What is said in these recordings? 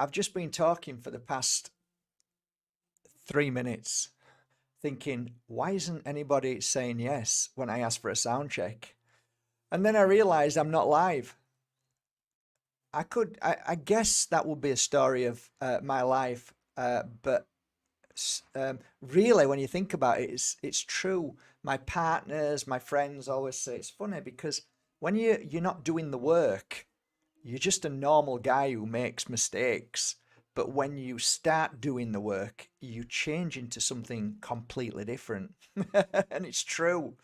I've just been talking for the past 3 minutes, thinking, why isn't anybody saying yes when I ask for a sound check? And then I realized I'm not live. I guess that would be a story of my life, but really, when you think about it, it's true. My partners, my friends always say it's funny because when you're not doing the work, you're just a normal guy who makes mistakes. But when you start doing the work, you change into something completely different. And it's true.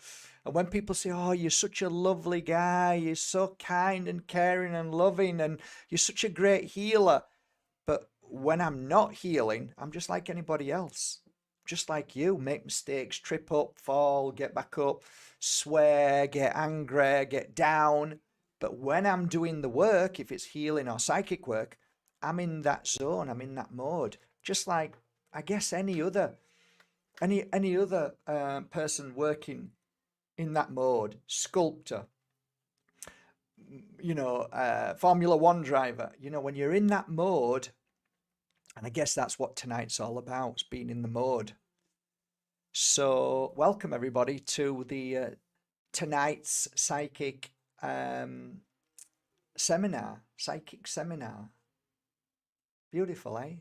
And when people say, "Oh, you're such a lovely guy, you're so kind and caring and loving, and you're such a great healer," but when I'm not healing, I'm just like anybody else. Just like you, make mistakes, trip up, fall, get back up, swear, get angry, get down. But when I'm doing the work, if it's healing or psychic work, I'm in that zone, I'm in that mode. Just like I guess any other person working in that mode, sculptor, Formula One driver. When you're in that mode, and I guess that's what tonight's all about, it's being in the mode. So, welcome everybody to the tonight's psychic seminar. Beautiful, eh?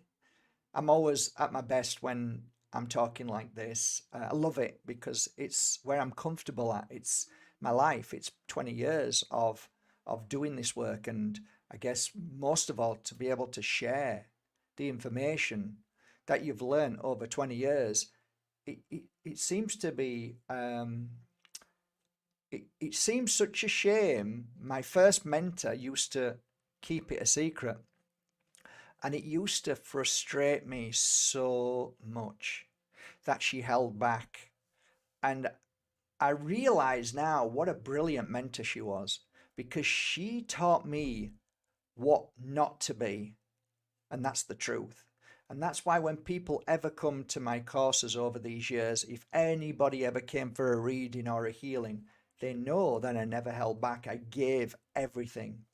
I'm always at my best when I'm talking like this. I love it because it's where I'm comfortable at. It's my life. It's 20 years of doing this work, and I guess most of all to be able to share the information that you've learned over 20 years. It seems to be it seems such a shame. My first mentor used to keep it a secret, and it used to frustrate me so much that she held back. And I realize now what a brilliant mentor she was, because she taught me what not to be, and that's the truth. And that's why when people ever come to my courses over these years, if anybody ever came for a reading or a healing, they know that I never held back. I gave everything.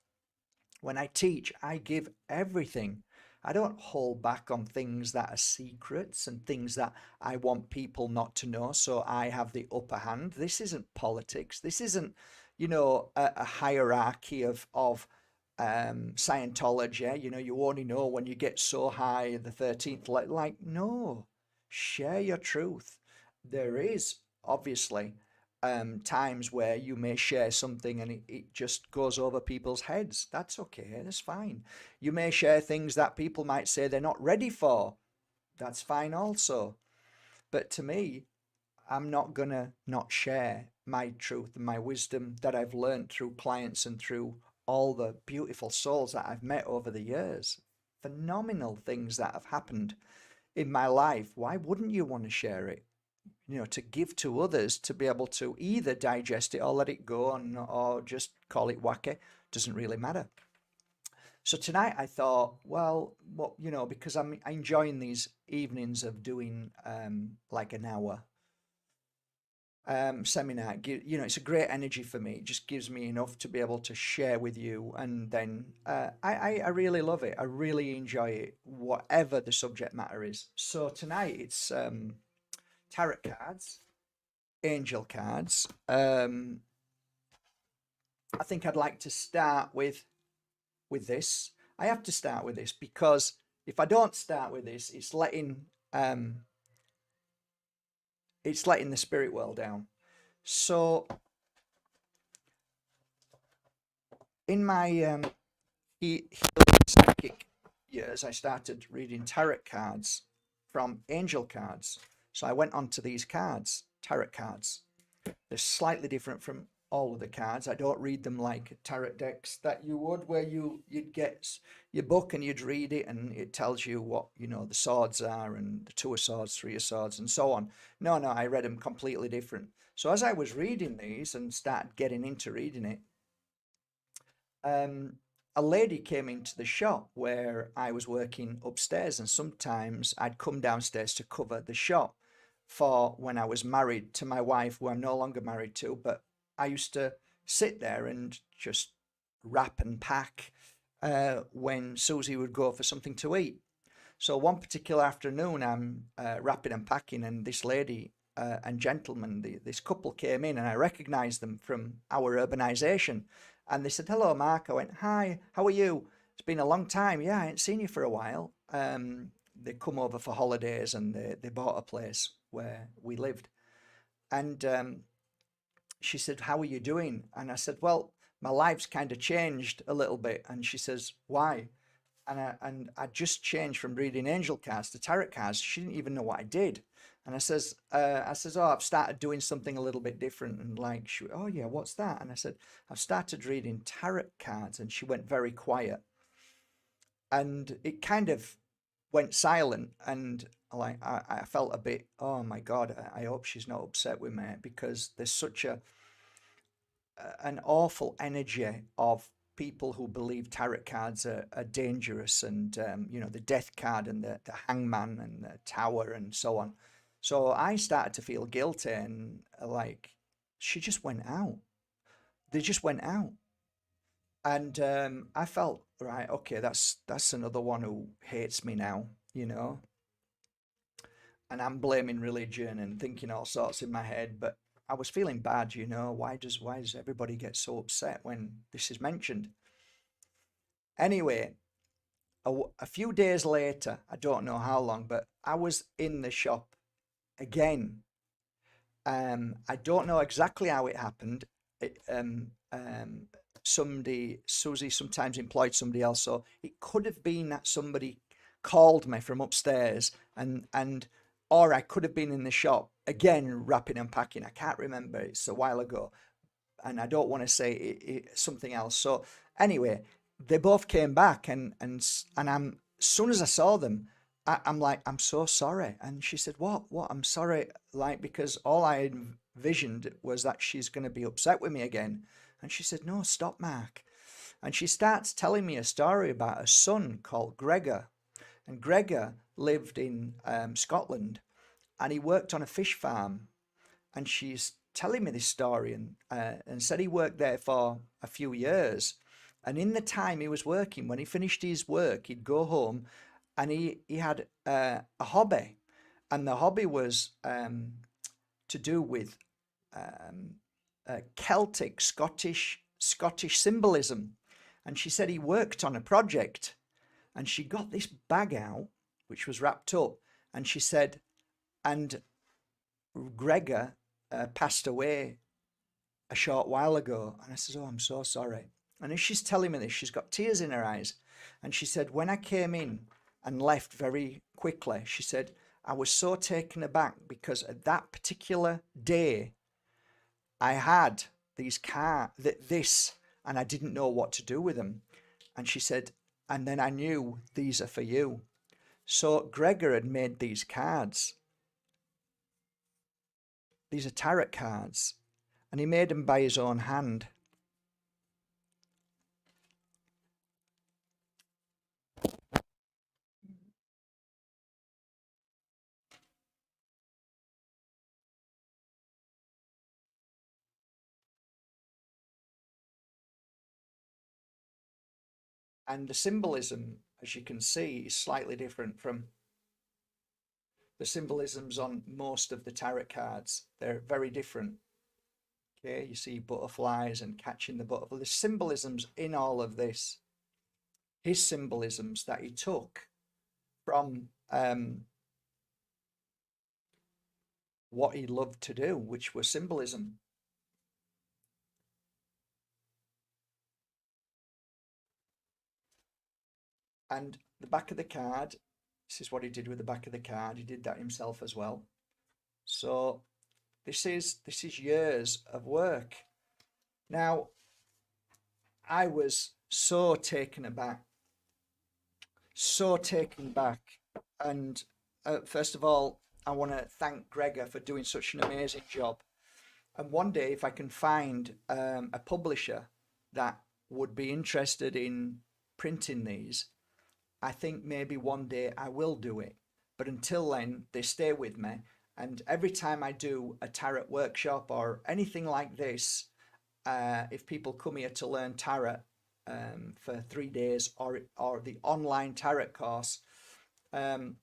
When I teach, I give everything. I don't hold back on things that are secrets and things that I want people not to know, so I have the upper hand. This isn't politics. This isn't, a hierarchy of Scientology. You only know when you get so high, the 13th. Like, no, share your truth. There is obviously times where you may share something and it just goes over people's heads. That's okay, that's fine. You may share things that people might say they're not ready for. That's fine also. But to me, I'm not gonna not share my truth and my wisdom that I've learned through clients and through all the beautiful souls that I've met over the years. Phenomenal things that have happened in my life. Why wouldn't you want to share it? To give to others to be able to either digest it or let it go or just call it wacky. Doesn't really matter. So tonight I thought, well, what, because I'm enjoying these evenings of doing like an hour seminar. It's a great energy for me. It just gives me enough to be able to share with you. And then I really love it. I really enjoy it, whatever the subject matter is. So tonight it's tarot cards, angel cards. I think I'd like to start with this. I have to start with this because if I don't start with this, it's letting the spirit world down. So in my psychic years, I started reading tarot cards from angel cards. So I went onto these cards, tarot cards. They're slightly different from all of the cards. I don't read them like tarot decks that you would, where you'd get your book and you'd read it and it tells you what the swords are and the two of swords, three of swords, and so on. No, I read them completely different. So as I was reading these and started getting into reading it, a lady came into the shop where I was working upstairs, and sometimes I'd come downstairs to cover the shop for when I was married to my wife, who I'm no longer married to, but I used to sit there and just wrap and pack when Susie would go for something to eat. So one particular afternoon, I'm wrapping and packing, and this lady and gentleman, this couple came in, and I recognised them from our urbanisation. And they said, "Hello, Mark." I went, "Hi, how are you? It's been a long time. Yeah, I ain't seen you for a while." They come over for holidays, and they bought a place where we lived. And she said, "How are you doing?" And I said, "Well, my life's kind of changed a little bit." And she says, "Why?" And I just changed from reading angel cards to tarot cards. She didn't even know what I did. And I says, "Oh, I've started doing something a little bit different." And like, "Oh yeah, what's that?" And I said, "I've started reading tarot cards." And she went very quiet, and it kind of went silent. And like, I felt a bit, oh my God, I hope she's not upset with me, because there's such an awful energy of people who believe tarot cards are dangerous, and the death card and the hangman and the tower and so on. So I started to feel guilty, and like, she just went out. They just went out. And I felt, right, okay, that's another one who hates me now, you know. And I'm blaming religion and thinking all sorts in my head, but I was feeling bad, you know. Why does everybody get so upset when this is mentioned? Anyway, a few days later, I don't know how long, but I was in the shop again. I don't know exactly how it happened. Susie sometimes employed somebody else, so it could have been that somebody called me from upstairs, and or I could have been in the shop again wrapping and packing. I can't remember. It's a while ago, and I don't want to say something else. So anyway, they both came back, and I'm, as soon as I saw them, I'm like, "I'm so sorry." And she said, "What? I'm sorry." Like, because all I envisioned was that she's going to be upset with me again. And she said, "No, stop, Mark." And she starts telling me a story about a son called Gregor. And Gregor lived in Scotland, and he worked on a fish farm. And she's telling me this story, and said he worked there for a few years. And in the time he was working, when he finished his work, he'd go home, and he had a hobby. And the hobby was to do with Celtic, Scottish symbolism. And she said he worked on a project, and she got this bag out, which was wrapped up, and she said, and Gregor passed away a short while ago. And I said, "Oh, I'm so sorry." And as she's telling me this, she's got tears in her eyes. And she said, "When I came in and left very quickly," she said, "I was so taken aback, because at that particular day, I had this, and I didn't know what to do with them." And she said, "And then I knew these are for you." So Gregor had made these cards. These are tarot cards, and he made them by his own hand. And the symbolism, as you can see, is slightly different from the symbolisms on most of the tarot cards. They're very different. Okay, you see butterflies and catching the butterfly. There's symbolisms in all of this. His symbolisms that he took from what he loved to do, which was symbolism. And the back of the card, this is what he did with the back of the card. He did that himself as well. So this is years of work. Now, I was so taken back. And first of all, I want to thank Gregor for doing such an amazing job. And one day, if I can find a publisher that would be interested in printing these, I think maybe one day I will do it. But until then, they stay with me. And every time I do a tarot workshop or anything like this, if people come here to learn tarot, for 3 days, or the online tarot course. Um,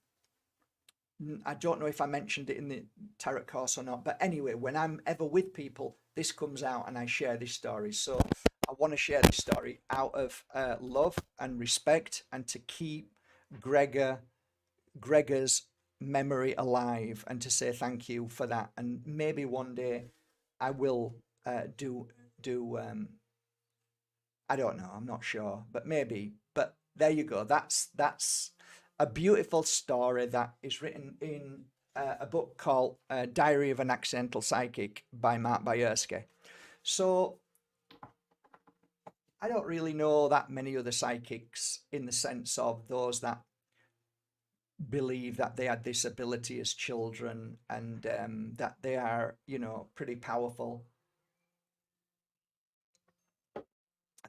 I don't know if I mentioned it in the tarot course or not, but anyway, when I'm ever with people, this comes out and I share this story. So I want to share this story out of love and respect, and to keep Gregor's memory alive, and to say thank you for that. And maybe one day I will do I don't know, I'm not sure, but maybe. But there you go. That's a beautiful story that is written in a book called Diary of an Accidental Psychic by Mark Bajerski. So I don't really know that many other psychics, in the sense of those that believe that they had this ability as children, and that they are, pretty powerful.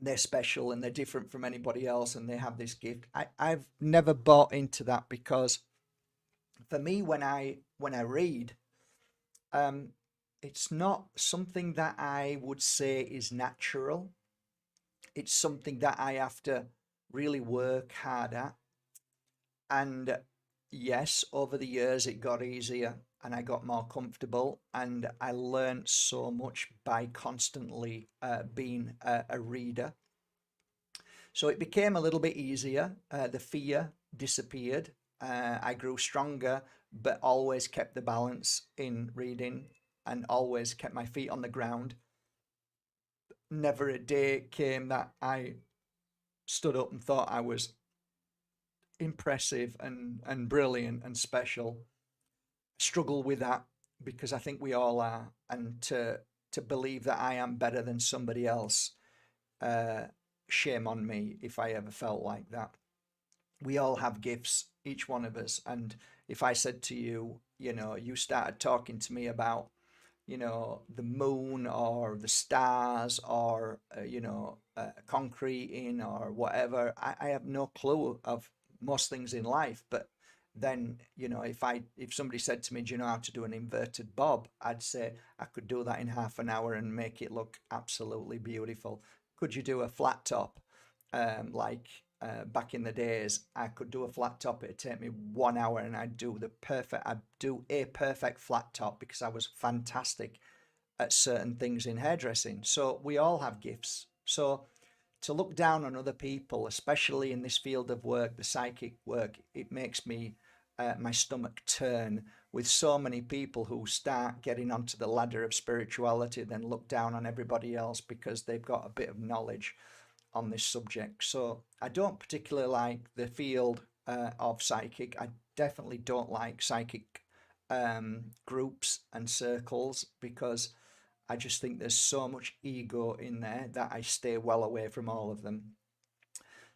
They're special and they're different from anybody else, and they have this gift. I've never bought into that, because for me, when I read, um, it's not something that I would say is natural. It's something that I have to really work hard at. And yes, over the years it got easier and I got more comfortable, and I learned so much by constantly being a reader. So it became a little bit easier. The fear disappeared. I grew stronger, but always kept the balance in reading, and always kept my feet on the ground. Never a day came that I stood up and thought I was impressive and brilliant and special. Struggle with that, because I think we all are. And to believe that I am better than somebody else, uh, shame on me if I ever felt like that. We all have gifts, each one of us. And if I said to you, you started talking to me about, the moon or the stars, or, concreting or whatever, I have no clue of most things in life. But then, if somebody said to me, do you know how to do an inverted bob? I'd say I could do that in half an hour and make it look absolutely beautiful. Could you do a flat top? Like back in the days, I could do a flat top. It'd take me 1 hour, and I'd do a perfect flat top, because I was fantastic at certain things in hairdressing. So we all have gifts. So to look down on other people, especially in this field of work, the psychic work, it makes me my stomach turn, with so many people who start getting onto the ladder of spirituality, then look down on everybody else because they've got a bit of knowledge on this subject. So I don't particularly like the field of psychic. I definitely don't like psychic groups and circles, because I just think there's so much ego in there that I stay well away from all of them.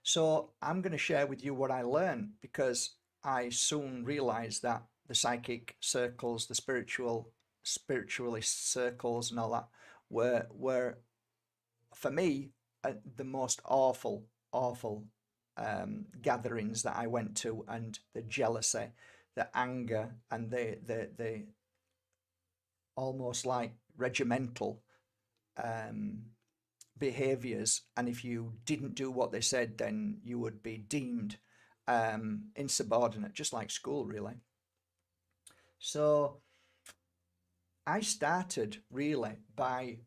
So I'm going to share with you what I learned, because I soon realized that the psychic circles, the spiritualist circles, and all that were for me the most awful gatherings that I went to, and the jealousy, the anger, and the almost like regimental um, behaviors. And if you didn't do what they said, then you would be deemed insubordinate, just like school, really. So I started really by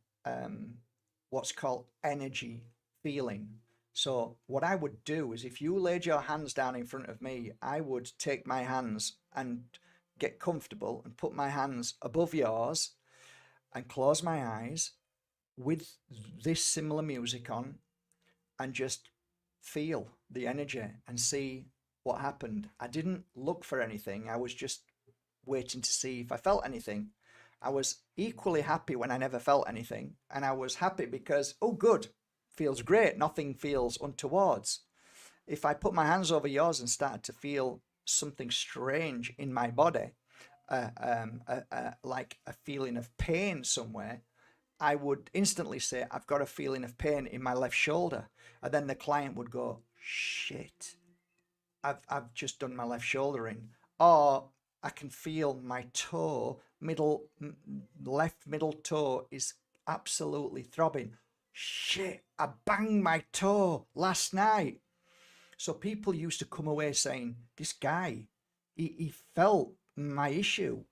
what's called energy feeling. So what I would do is, if you laid your hands down in front of me, I would take my hands and get comfortable and put my hands above yours and close my eyes with this similar music on, and just feel the energy and see what happened. I didn't look for anything. I was just waiting to see if I felt anything. I was equally happy when I never felt anything, and I was happy because, oh, good, feels great, nothing feels untowards. If I put my hands over yours and started to feel something strange in my body, like a feeling of pain somewhere, I would instantly say, I've got a feeling of pain in my left shoulder. And then the client would go, shit, I've just done my left shoulder in. Or I can feel my toe, left middle toe is absolutely throbbing. shit, I banged my toe last night. So people used to come away saying, this guy, he felt my issue.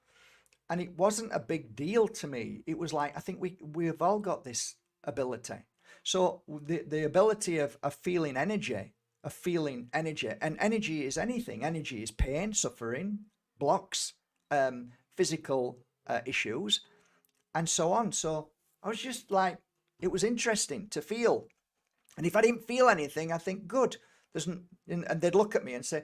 And it wasn't a big deal to me. It was like, I think we've all got this ability. So the ability of feeling energy, and energy is anything. Energy is pain, suffering, blocks, physical issues, and so on. So I was just like, it was interesting to feel. And if I didn't feel anything, I think, good. There's, and they'd look at me and say,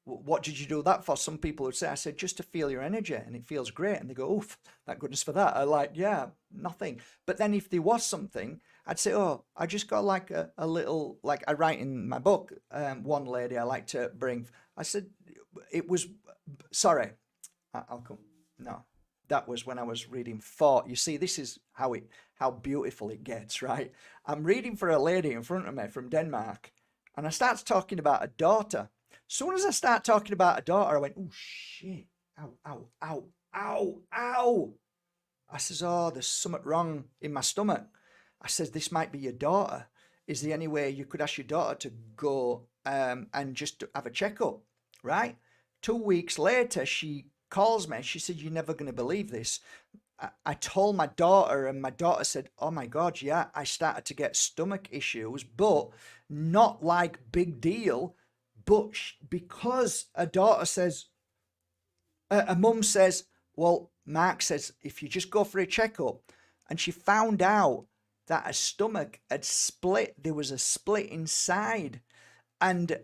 what did you do that for? Some people would say, I said, just to feel your energy, and it feels great. And they go, oof, thank goodness for that. I like, yeah, nothing. But then if there was something, I'd say, oh, I just got like a little, like I write in my book, one lady I like to bring, I said, it was, sorry, I'll come. No, that was when I was reading for. You see, this is how beautiful it gets, right? I'm reading for a lady in front of me from Denmark, and I start talking about a daughter. As soon as I start talking about a daughter, I went, oh shit, ow, ow, ow, ow, ow. I says, oh, there's something wrong in my stomach. I says, this might be your daughter. Is there any way you could ask your daughter to go and just have a checkup, right? 2 weeks later, she calls me. She said, you're never going to believe this. I told my daughter, and my daughter said, oh my God, yeah, I started to get stomach issues, but not like big deal. But because a daughter says, a mum says, well, Mark says, if you just go for a checkup, and she found out that her stomach had split, there was a split inside, and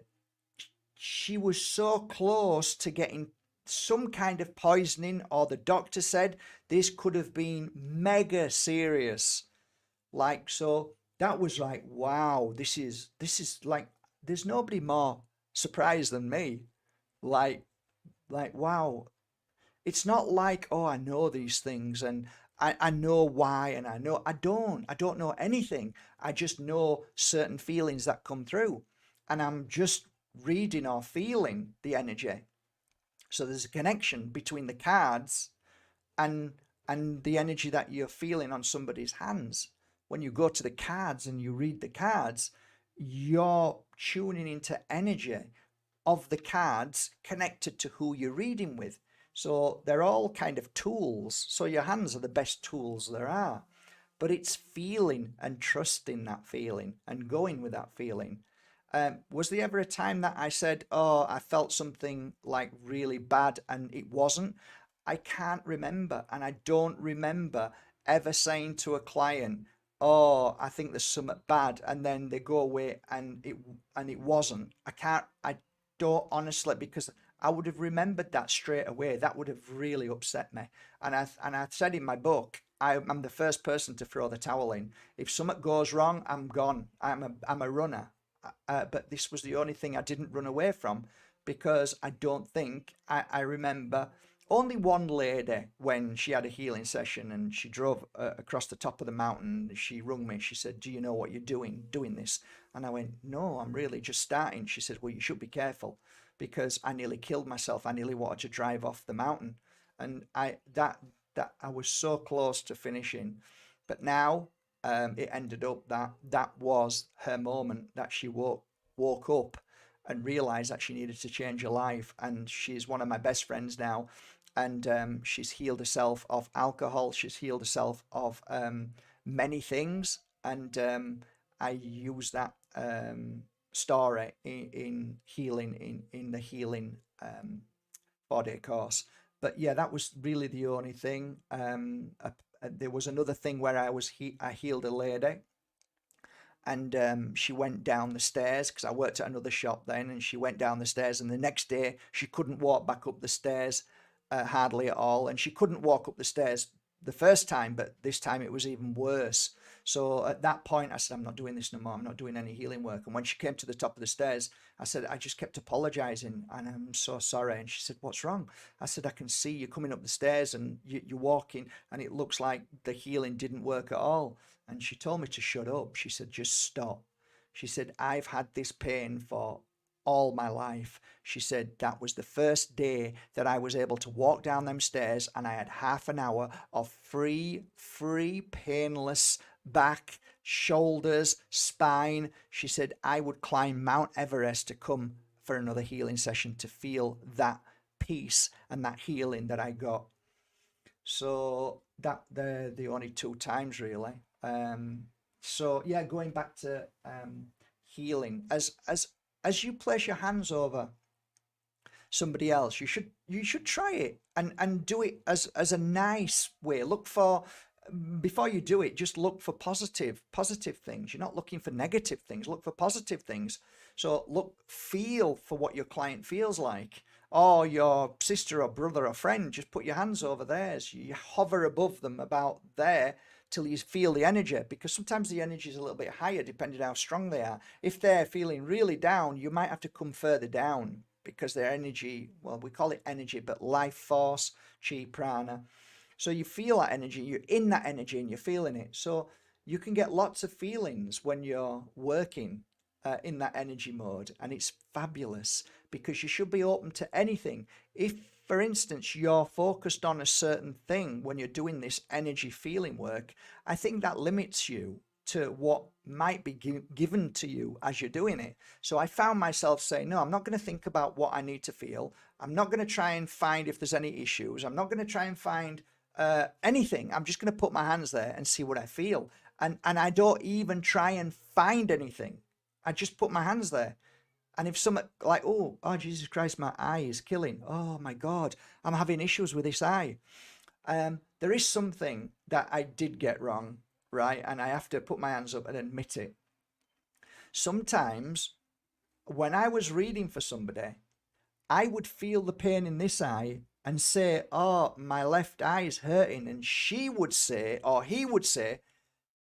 she was so close to getting some kind of poisoning, or the doctor said this could have been mega serious. Like, so that was like, wow, this is like, there's nobody more surprised than me. Like, wow. It's not like, oh, I know these things, and I know why, and I don't know anything. I just know certain feelings that come through, and I'm just reading or feeling the energy. So there's a connection between the cards and the energy that you're feeling on somebody's hands. When you go to the cards and you read the cards, you're tuning into energy of the cards connected to who you're reading with. So they're all kind of tools. So your hands are the best tools there are. But it's feeling and trusting that feeling and going with that feeling. Was there ever a time that I said, oh, I felt something like really bad and it wasn't? I can't remember. And I don't remember ever saying to a client, oh, I think there's something bad. And then they go away and it wasn't. I don't honestly, because I would have remembered that straight away. That would have really upset me. And I said in my book, I'm the first person to throw the towel in. If something goes wrong, I'm gone. I'm a runner. But this was the only thing I didn't run away from, because I don't think I remember only one lady when she had a healing session and she drove across the top of the mountain. She rung me. She said, do you know what you're doing this? And I went, no, I'm really just starting. She said, well, you should be careful, because I nearly killed myself. I nearly wanted to drive off the mountain. And that I was so close to finishing. But now it ended up that was her moment, that she woke up and realized that she needed to change her life. And she's one of my best friends now. And she's healed herself of alcohol. She's healed herself of many things. And I use that story in healing, in the healing 4-day course. But yeah, that was really the only thing. There was another thing where I healed a lady, and she went down the stairs, because I worked at another shop then, and she went down the stairs, and the next day she couldn't walk back up the stairs hardly at all, and she couldn't walk up the stairs the first time, but this time it was even worse. So at that point I said, I'm not doing this no more. I'm not doing any healing work. And when she came to the top of the stairs, I said, I just kept apologizing, and I'm so sorry. And she said, what's wrong? I said, I can see you coming up the stairs, and you're walking, and it looks like the healing didn't work at all. And she told me to shut up. She said, just stop. She said, I've had this pain for all my life. She said that was the first day that I was able to walk down them stairs and I had half an hour of free, painless back, shoulders, spine. She said I would climb Mount Everest to come for another healing session to feel that peace and that healing that I got. So that they're the only two times really. So yeah, going back to healing, as you place your hands over somebody else, you should try it and do it as a nice way. Look for, before you do it, just look for positive things. You're not looking for negative things. Look for positive things. So feel for what your client feels like, or your sister or brother or friend. Just put your hands over theirs. You hover above them about there till you feel the energy, because sometimes the energy is a little bit higher depending how strong they are. If they're feeling really down, you might have to come further down, because their energy, well, we call it energy, but life force, chi, prana. So you feel that energy, you're in that energy and you're feeling it. So you can get lots of feelings when you're working in that energy mode, and it's fabulous, because you should be open to anything. If, for instance, you're focused on a certain thing when you're doing this energy feeling work, I think that limits you to what might be given to you as you're doing it. So I found myself saying, no, I'm not going to think about what I need to feel. I'm not going to try and find if there's any issues. I'm not going to try and find anything. I'm just going to put my hands there and see what I feel. And I don't even try and find anything. I just put my hands there. And if someone like, oh, Jesus Christ, my eye is killing. Oh my God, I'm having issues with this eye. There is something that I did get wrong, right? And I have to put my hands up and admit it. Sometimes when I was reading for somebody, I would feel the pain in this eye and say, oh, my left eye is hurting. And she would say, or he would say,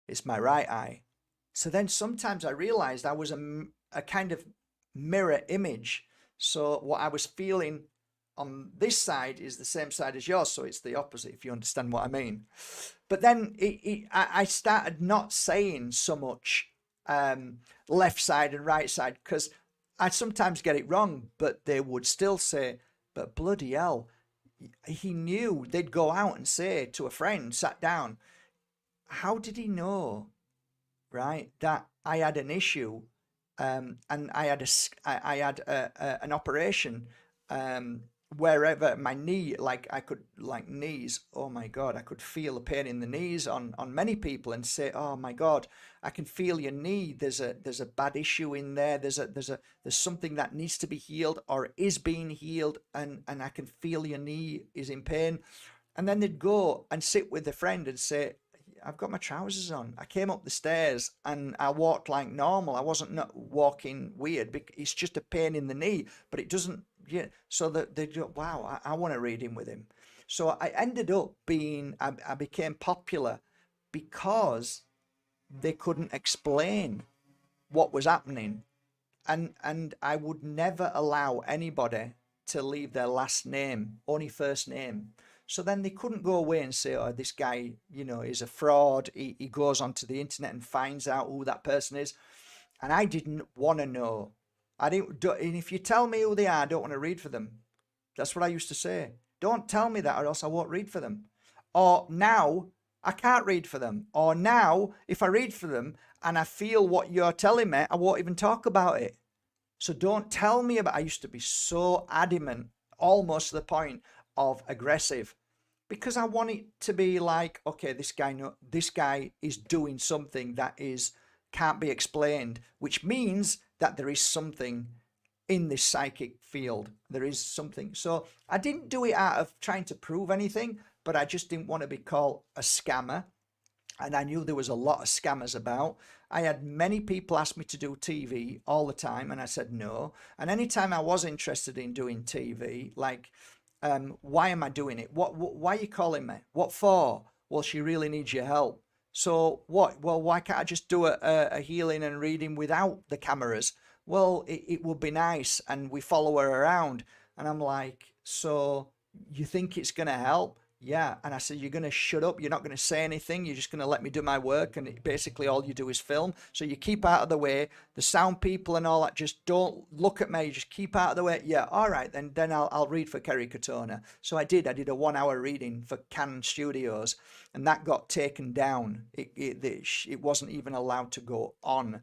it's my right eye. So then sometimes I realized I was a kind of mirror image. So what I was feeling on this side is the same side as yours. So it's the opposite, if you understand what I mean. But then I started not saying so much left side and right side, because I'd sometimes get it wrong, but they would still say, but bloody hell, he knew. They'd go out and say to a friend, sat down, how did he know, right, that I had an issue, and I had an operation wherever my knee, like I could, like knees, oh my God, I could feel the pain in the knees on many people, and say, oh my God, I can feel your knee, there's a bad issue in there, there's something that needs to be healed or is being healed, and I can feel your knee is in pain. And then they'd go and sit with a friend and say, I've got my trousers on. I came up the stairs and I walked like normal. I wasn't not walking weird. It's just a pain in the knee, but it doesn't. Yeah. So they go, wow, I want to read in with him. So I ended up I became popular because they couldn't explain what was happening. And I would never allow anybody to leave their last name, only first name. So then they couldn't go away and say, oh, this guy, is a fraud. He goes onto the internet and finds out who that person is. And I didn't want to know. And if you tell me who they are, I don't want to read for them. That's what I used to say. Don't tell me that, or else I won't read for them. Or now I can't read for them. Or now, if I read for them and I feel what you're telling me, I won't even talk about it. So don't tell me about. I used to be so adamant, almost to the point of aggressive, because I want it to be like, okay, this guy is doing something that can't be explained, which means that there is something in this psychic field. There is something. So I didn't do it out of trying to prove anything, but I just didn't want to be called a scammer. And I knew there was a lot of scammers about. I had many people ask me to do TV all the time, and I said no. And anytime I was interested in doing TV, like, why am I doing it? Why are you calling me? What for? Well, she really needs your help. So what? Well, why can't I just do a healing and reading without the cameras? Well, it would be nice, and we follow her around. And I'm like, so you think it's going to help? Yeah. And I said, you're going to shut up. You're not going to say anything. You're just going to let me do my work. And basically, all you do is film. So you keep out of the way. The sound people and all that, just don't look at me. Just keep out of the way. Yeah. All right. Then I'll read for Kerry Katona. So I did. I did a 1 hour reading for Canon Studios, and that got taken down. It wasn't even allowed to go on.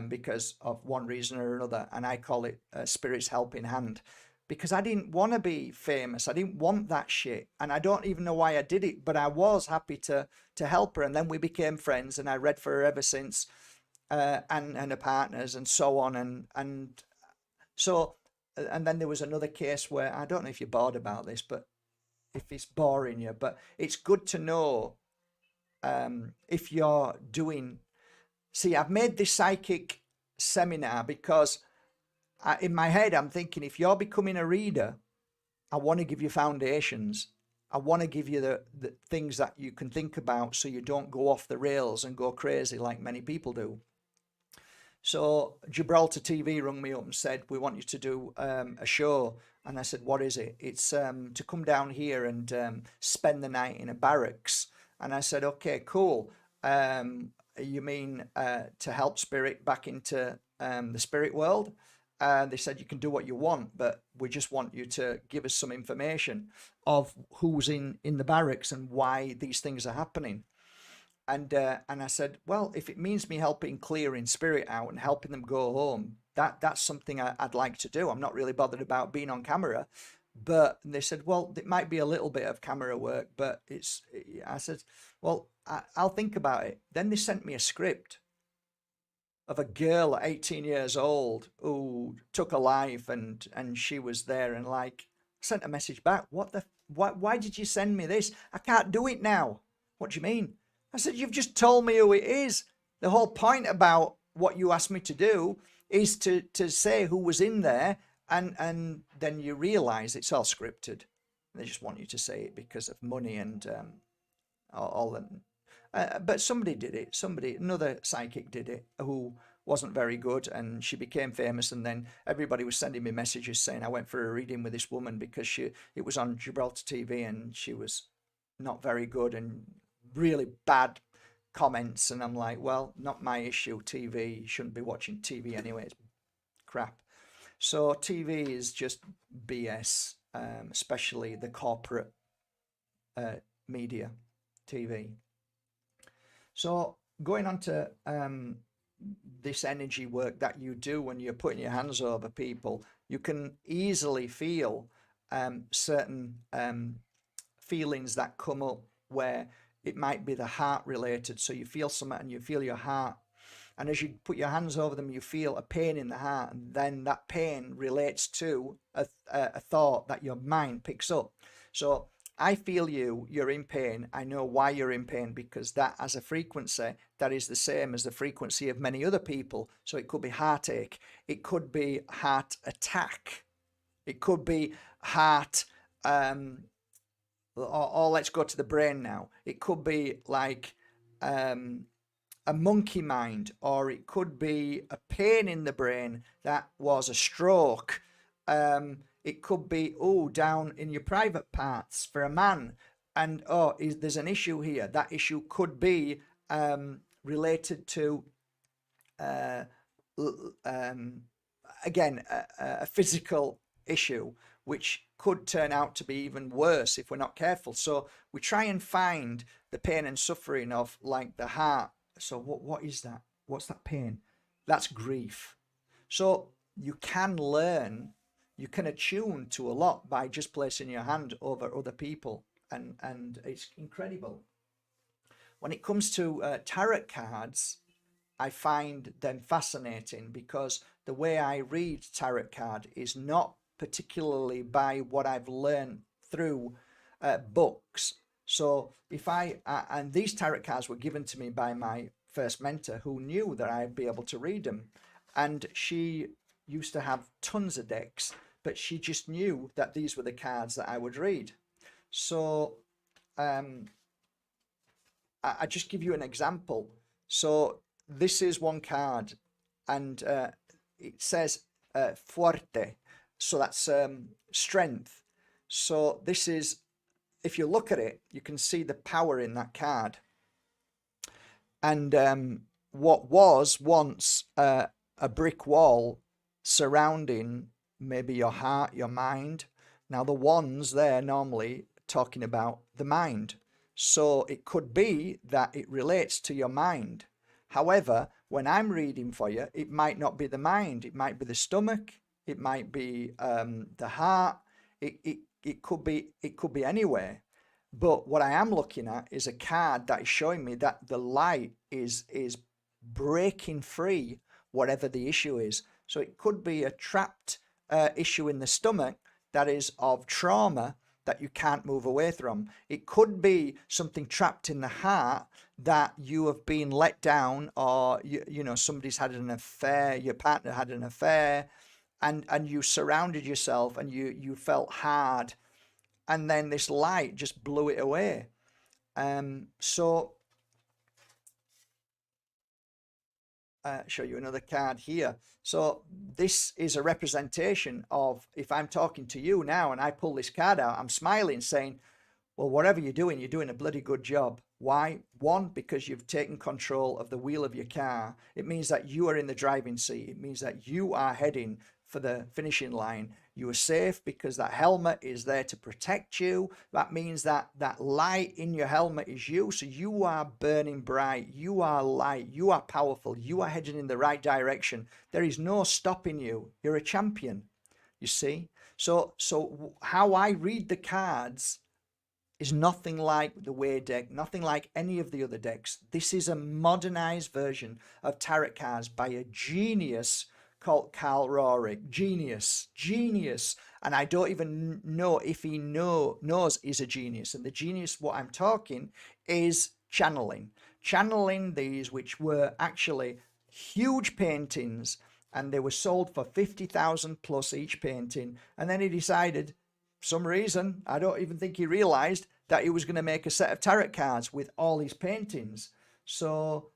Because of one reason or another, and I call it Spirit's Helping Hand, because I didn't want to be famous. I didn't want that shit, and I don't even know why I did it. But I was happy to help her, and then we became friends, and I read for her ever since, and her partners, and so on, and so, and then there was another case where I don't know if you're bored about this, but if it's boring you, but it's good to know if you're doing. See, I've made this psychic seminar because in my head, I'm thinking if you're becoming a reader, I want to give you foundations. I want to give you the things that you can think about so you don't go off the rails and go crazy like many people do. So Gibraltar TV rung me up and said, we want you to do a show. And I said, what is it? It's to come down here and spend the night in a barracks. And I said, okay, cool. You mean to help spirit back into the spirit world? They said, you can do what you want, but we just want you to give us some information of who's in the barracks and why these things are happening. And I said, well, if it means me helping clearing spirit out and helping them go home, that's something I'd like to do. I'm not really bothered about being on camera. But they said, well, it might be a little bit of camera work, but it's. I said, well, I'll think about it. Then they sent me a script of a girl at 18 years old who took a life, and she was there, and like sent a message back. Why did you send me this? I can't do it now. What do you mean? I said, you've just told me who it is. The whole point about what you asked me to do is to say who was in there, and then you realize it's all scripted. They just want you to say it because of money and all that. But somebody did it. Another psychic did it who wasn't very good, and she became famous. And then everybody was sending me messages saying I went for a reading with this woman because it was on Gibraltar TV, and she was not very good and really bad comments. And I'm like, well, not my issue. TV, you shouldn't be watching TV anyway. It's crap. So TV is just BS, especially the corporate media TV. So going on to this energy work that you do when you're putting your hands over people, you can easily feel certain feelings that come up where it might be the heart related. So you feel something and you feel your heart. And as you put your hands over them, you feel a pain in the heart. And then that pain relates to a thought that your mind picks up. So I feel you're in pain. I know why you're in pain, because that has a frequency that is the same as the frequency of many other people. So it could be heartache. It could be heart attack. It could be heart, or let's go to the brain now. It could be like a monkey mind, or it could be a pain in the brain that was a stroke. It could be, down in your private parts for a man, and there's an issue here. That issue could be related to again a physical issue, which could turn out to be even worse if we're not careful. So we try and find the pain and suffering of like the heart. So what is that? What's that pain? That's grief. So you can learn, you can attune to a lot by just placing your hand over other people, and it's incredible. When it comes to tarot cards, I find them fascinating because the way I read tarot card is not particularly by what I've learned through books. So and these tarot cards were given to me by my first mentor, who knew that I'd be able to read them. And she used to have tons of decks, but she just knew that these were the cards that I would read. So I just give you an example. So this is one card, and it says fuerte. So that's strength. So this is if you look at it, you can see the power in that card. And what was once a brick wall surrounding maybe your heart, your mind, now the ones there normally talking about the mind. So it could be that it relates to your mind. However, when I'm reading for you, it might not be the mind. It might be the stomach. It might be the heart. It could be anywhere. But what I am looking at is a card that is showing me that the light is breaking free whatever the issue is. So it could be a trapped issue in the stomach that is of trauma that you can't move away from. It could be something trapped in the heart that you have been let down, or somebody's had an affair, your partner had an affair, and you surrounded yourself and you felt hard, and then this light just blew it away. So show you another card here. So this is a representation of, if I'm talking to you now and I pull this card out, I'm smiling saying, well, whatever you're doing a bloody good job. Why? One, because you've taken control of the wheel of your car. It means that you are in the driving seat. It means that you are heading for the finishing line. You are safe because that helmet is there to protect you. That means that that light in your helmet is you. So you are burning bright. You are light. You are powerful. You are heading in the right direction. There is no stopping you. You're a champion, you see. So how I read the cards is nothing like the Way deck, nothing like any of the other decks. This is a modernized version of tarot cards by a genius called Carl Rorik. Genius. And I don't even know if he knows he's a genius. And the genius, what I'm talking, is channeling these, which were actually huge paintings, and they were sold for 50,000 plus each painting. And then he decided, some reason, I don't even think he realized, that he was going to make a set of tarot cards with all his paintings. So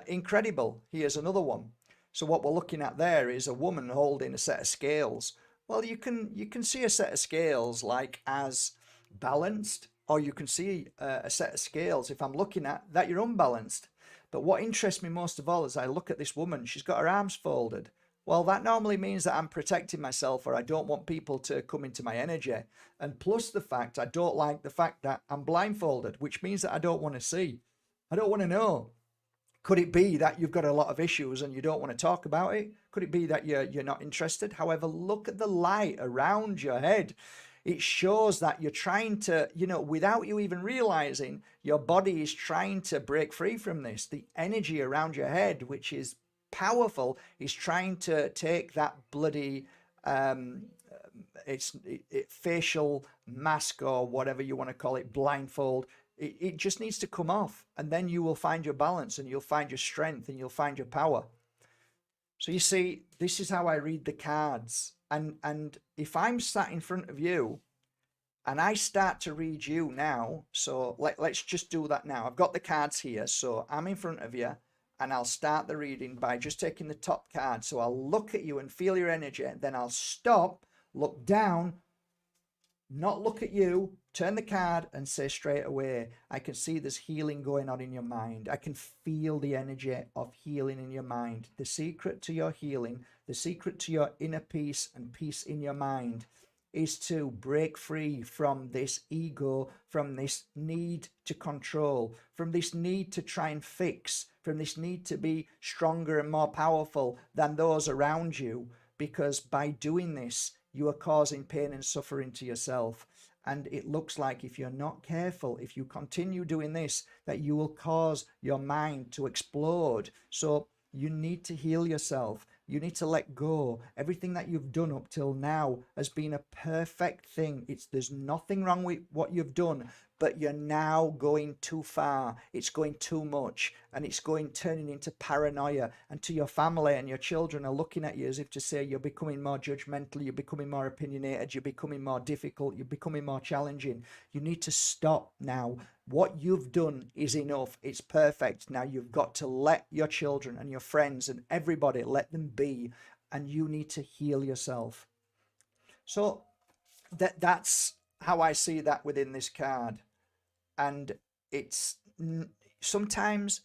incredible. Here's another one. So what we're looking at there is a woman holding a set of scales. Well, you can see a set of scales like as balanced, or you can see a set of scales, if I'm looking at that, you're unbalanced. But what interests me most of all is I look at this woman, she's got her arms folded. Well, that normally means that I'm protecting myself, or I don't want people to come into my energy. And plus the fact, I don't like the fact that I'm blindfolded, which means that I don't want to see. I don't want to know. Could it be that you've got a lot of issues and you don't want to talk about it? Could it be that you're not interested? However, look at the light around your head. It shows that you're trying to, without you even realizing, your body is trying to break free from this. The energy around your head, which is powerful, is trying to take that bloody facial mask, or whatever you want to call it, blindfold. It just needs to come off, and then you will find your balance, and you'll find your strength, and you'll find your power. So you see, this is how I read the cards. And if I'm sat in front of you and I start to read you now, so let's just do that now. I've got the cards here, so I'm in front of you, and I'll start the reading by just taking the top card. So I'll look at you and feel your energy, then I'll stop, look down, not look at you, turn the card and say straight away, I can see there's healing going on in your mind. I can feel the energy of healing in your mind. The secret to your healing, the secret to your inner peace and peace in your mind, is to break free from this ego, from this need to control, from this need to try and fix, from this need to be stronger and more powerful than those around you. Because by doing this, you are causing pain and suffering to yourself. And it looks like, if you're not careful, if you continue doing this, that you will cause your mind to explode. So you need to heal yourself. You need to let go. Everything that you've done up till now has been a perfect thing. There's nothing wrong with what you've done, but you're now going too far. It's going too much, and it's turning into paranoia. And to your family and your children are looking at you as if to say, you're becoming more judgmental, you're becoming more opinionated, you're becoming more difficult, you're becoming more challenging. You need to stop now. What you've done is enough. It's perfect. Now you've got to let your children and your friends and everybody, let them be, and you need to heal yourself. So that's how I see that within this card. And it's sometimes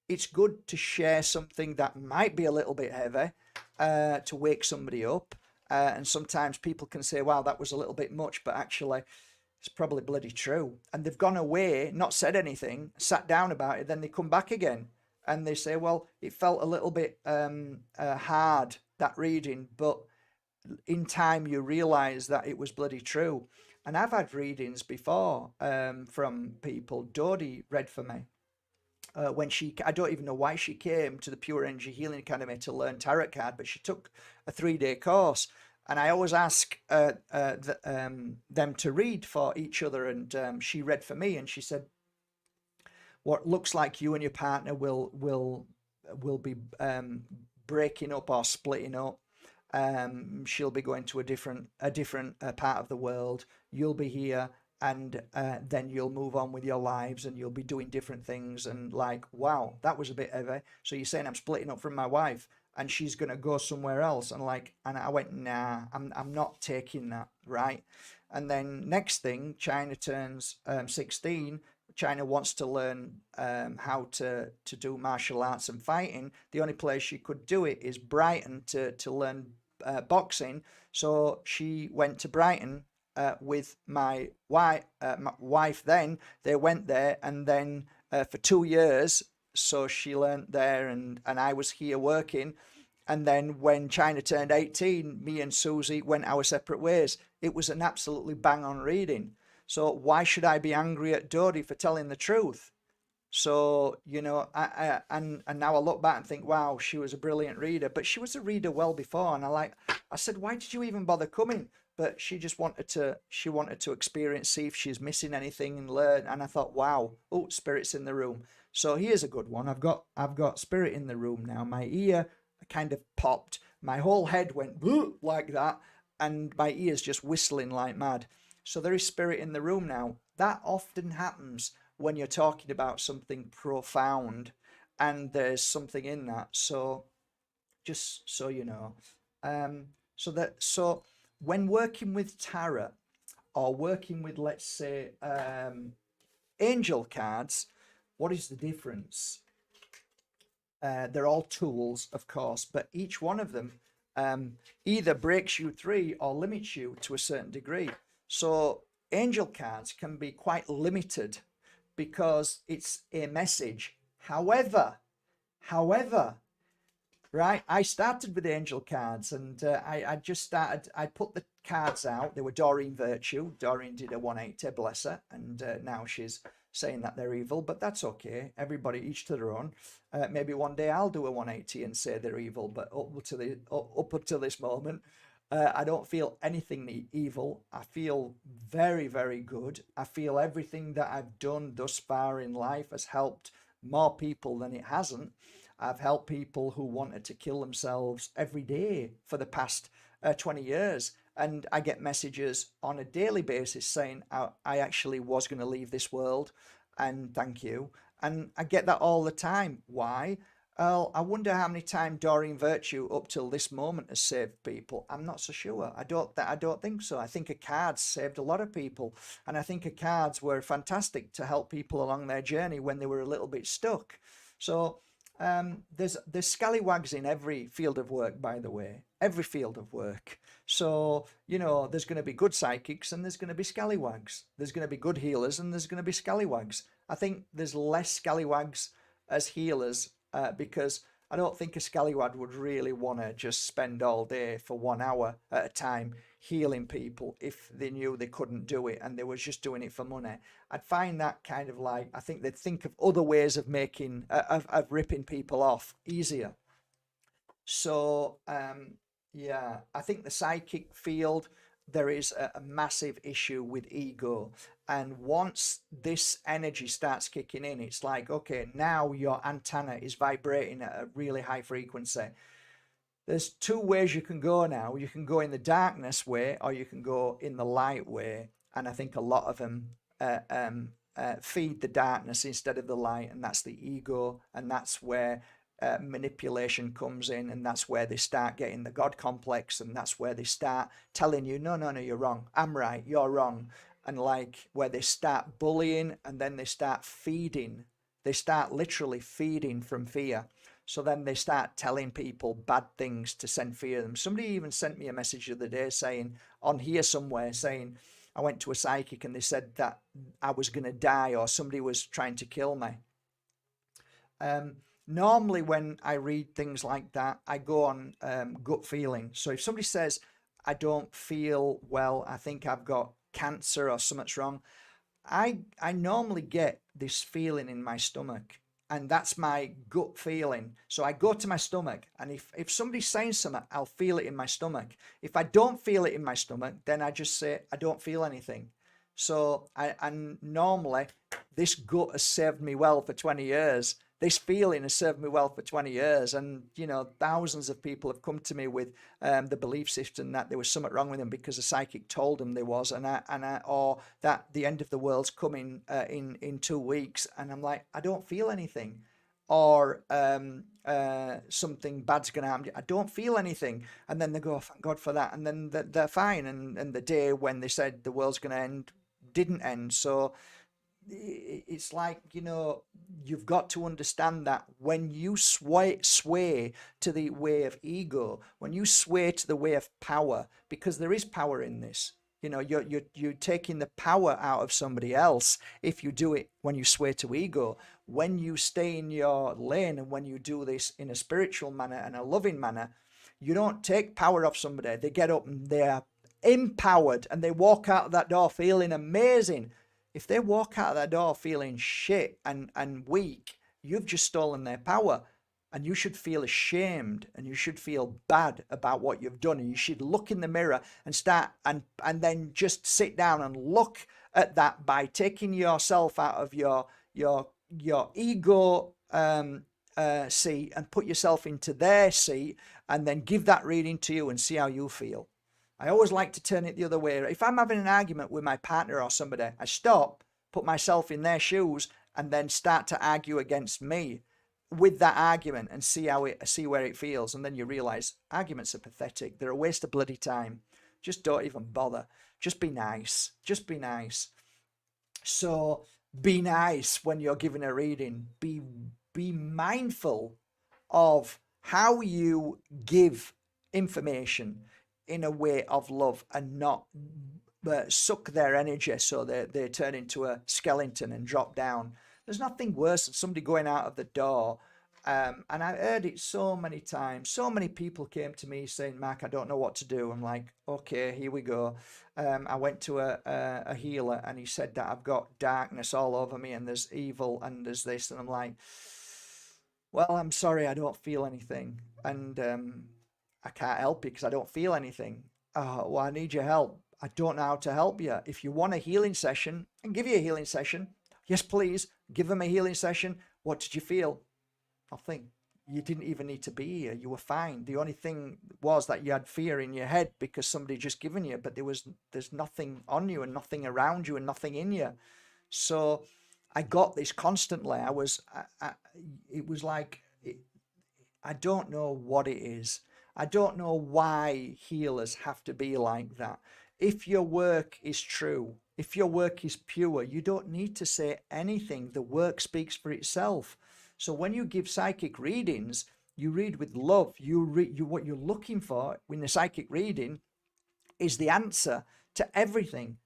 it's good to share something that might be a little bit heavy, to wake somebody up. And sometimes people can say, wow, that was a little bit much, but actually, it's probably bloody true. And they've gone away, not said anything, sat down about it, then they come back again and they say, well, it felt a little bit hard, that reading, but in time you realize that it was bloody true. And I've had readings before from people. Dodie read for me when I don't even know why she came to the Pure Energy Healing Academy to learn tarot card, but she took a 3-day course. And I always ask them to read for each other. And she read for me, and she said, "What looks like you and your partner will be breaking up or splitting up. She'll be going to a different part of the world. You'll be here, and then you'll move on with your lives, and you'll be doing different things." And like, wow, that was a bit heavy. So you're saying I'm splitting up from my wife, and she's gonna go somewhere else? And like, and I went, nah, I'm not taking that, right? And then next thing, China turns 16. China wants to learn how to do martial arts and fighting. The only place she could do it is Brighton to learn boxing. So she went to Brighton with my wife. Then they went there, and then for 2 years. So she learnt there, and I was here working. And then when China turned 18, me and Susie went our separate ways. It was an absolutely bang on reading. So why should I be angry at Dodie for telling the truth? So, and now I look back and think, wow, she was a brilliant reader, but she was a reader well before. And I said, why did you even bother coming? But she wanted to experience, see if she's missing anything and learn. And I thought, wow, oh, spirits in the room. So here's a good one. I've got spirit in the room now. My ear kind of popped. My whole head went like that, and my ears just whistling like mad. So there is spirit in the room now. That often happens when you're talking about something profound and there's something in that. So just so you know. So when working with tarot, or working with, let's say, angel cards, what is the difference? They're all tools, of course, but each one of them either breaks you free or limits you to a certain degree. So angel cards can be quite limited because it's a message. However, right, I started with angel cards, and I just started. I put the cards out. They were Doreen Virtue. Doreen did a 180, bless her, and now she's saying that they're evil, but that's okay. Everybody, each to their own. Maybe one day I'll do a 180 and say they're evil, but up until this moment, I don't feel anything evil. I feel very, very good. I feel everything that I've done thus far in life has helped more people than it hasn't. I've helped people who wanted to kill themselves every day for the past 20 years. And I get messages on a daily basis saying, I actually was going to leave this world, and thank you. And I get that all the time. Why? Well, I wonder how many times Doreen Virtue up till this moment has saved people. I'm not so sure. I don't think so. I think her cards saved a lot of people, and I think her cards were fantastic to help people along their journey when they were a little bit stuck. So there's scallywags in every field of work, by the way, every field of work. So there's going to be good psychics and there's going to be scallywags. There's going to be good healers and there's going to be scallywags. I think there's less scallywags as healers because I don't think a scallywag would really want to just spend all day for 1 hour at a time healing people if they knew they couldn't do it and they were just doing it for money. I'd find that kind of like, I think they'd think of other ways of making, of ripping people off easier. So, yeah, I think the psychic field, there is a massive issue with ego. And once this energy starts kicking in, it's like, okay, now your antenna is vibrating at a really high frequency. There's two ways you can go now. You can go in the darkness way, or you can go in the light way. And I think a lot of them feed the darkness instead of the light, and that's the ego, and that's where manipulation comes in, and that's where they start getting the God complex, and that's where they start telling you, no, no, no, you're wrong. I'm right, you're wrong. and like where they start bullying and then they start feeding. They start literally feeding from fear. So then they start telling people bad things to send fear them. Somebody even sent me a message the other day saying, on here somewhere, saying, I went to a psychic and they said that I was going to die or somebody was trying to kill me. Normally, when I read things like that, I go on gut feeling. So if somebody says, I don't feel well, I think I've got cancer or something's wrong, I normally get this feeling in my stomach, and that's my gut feeling. So I go to my stomach, and if somebody's saying something, I'll feel it in my stomach. If I don't feel it in my stomach, then I just say I don't feel anything. So and normally this gut has served me well for 20 years. This feeling has served me well for 20 years. And, you know, thousands of people have come to me with the belief system that there was something wrong with them because a psychic told them there was, or that the end of the world's coming in 2 weeks. And I'm like, I don't feel anything. Or something bad's going to happen. I don't feel anything. And then they go, oh, thank God for that. And then they're fine. And the day when they said the world's going to end didn't end. So it's like, you know, you've got to understand that when you sway to the way of ego, when you sway to the way of power, because there is power in this, you know, you're taking the power out of somebody else if you do it when you sway to ego. When you stay in your lane and when you do this in a spiritual manner and a loving manner, you don't take power off somebody. They get up and they're empowered and they walk out of that door feeling amazing. If they walk out of that door feeling shit and weak, you've just stolen their power. And you should feel ashamed and you should feel bad about what you've done. And you should look in the mirror and start and then just sit down and look at that by taking yourself out of your ego seat and put yourself into their seat and then give that reading to you and see how you feel. I always like to turn it the other way. If I'm having an argument with my partner or somebody, I stop, put myself in their shoes, and then start to argue against me with that argument and see where it feels. And then you realize arguments are pathetic. They're a waste of bloody time. Just don't even bother. Just be nice. Just be nice. So be nice when you're giving a reading. Be mindful of how you give information in a way of love and not suck their energy so they turn into a skeleton and drop down. There's nothing worse than somebody going out of the door. And I heard it so many times. So many people came to me saying, Mark, I don't know what to do. I'm like, okay, here we go. I went to a healer and he said that I've got darkness all over me and there's evil and there's this. And I'm like, well, I'm sorry, I don't feel anything. And I can't help you because I don't feel anything. Oh, well, I need your help. I don't know how to help you. If you want a healing session, I can give you a healing session. Yes, please. Give them a healing session. What did you feel? Nothing. You didn't even need to be here. You were fine. The only thing was that you had fear in your head because somebody just given you, but there's nothing on you and nothing around you and nothing in you. So I got this constantly. It was like, I don't know what it is. I don't know why healers have to be like that. If your work is true, if your work is pure, you don't need to say anything. The work speaks for itself. So when you give psychic readings, you read with love. What you're looking for in the psychic reading is the answer to everything,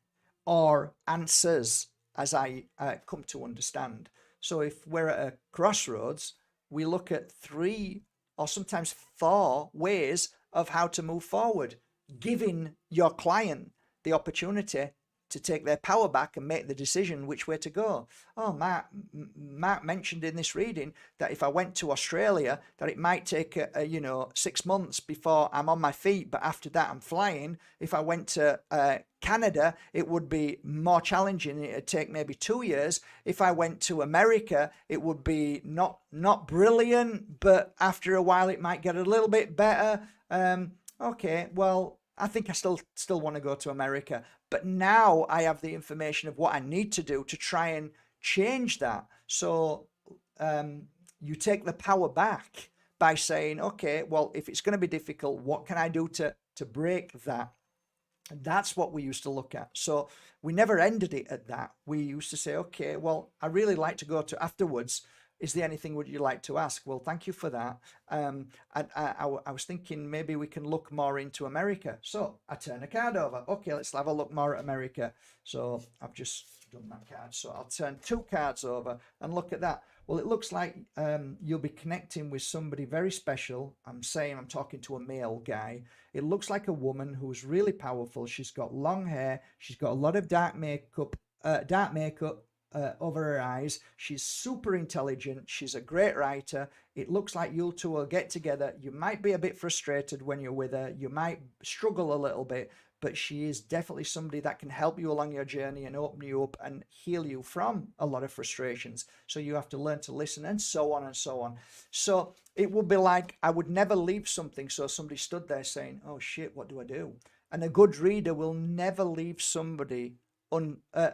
or answers, as I come to understand. So if we're at a crossroads, we look at 3 or sometimes 4 ways of how to move forward, giving your client the opportunity to take their power back and make the decision which way to go. Oh, Mark mentioned in this reading that if I went to Australia, that it might take 6 months before I'm on my feet, but after that I'm flying. If I went to Canada, it would be more challenging. It'd take maybe 2 years. If I went to America, it would be not brilliant, but after a while it might get a little bit better. Okay, well, I think I still want to go to America. But now I have the information of what I need to do to try and change that. So you take the power back by saying, okay, well, if it's going to be difficult, what can I do to break that? That's what we used to look at. So we never ended it at that. We used to say, okay, well, I really like to go to afterwards. Is there anything would you like to ask? Well, thank you for that. I was thinking maybe we can look more into America. So I turn a card over. Okay, let's have a look more at America. So I've just done that card. So I'll turn two cards over and look at that. Well, it looks like you'll be connecting with somebody very special. I'm talking to a male guy. It looks like a woman who's really powerful. She's got long hair. She's got a lot of dark makeup over her eyes. She's super intelligent. She's a great writer. It looks like you two will get together. You might be a bit frustrated when you're with her. You might struggle a little bit, but she is definitely somebody that can help you along your journey and open you up and heal you from a lot of frustrations. So you have to learn to listen, and so on and so on. So it would be like I would never leave something so somebody stood there saying, oh shit, what do I do? And a good reader will never leave somebody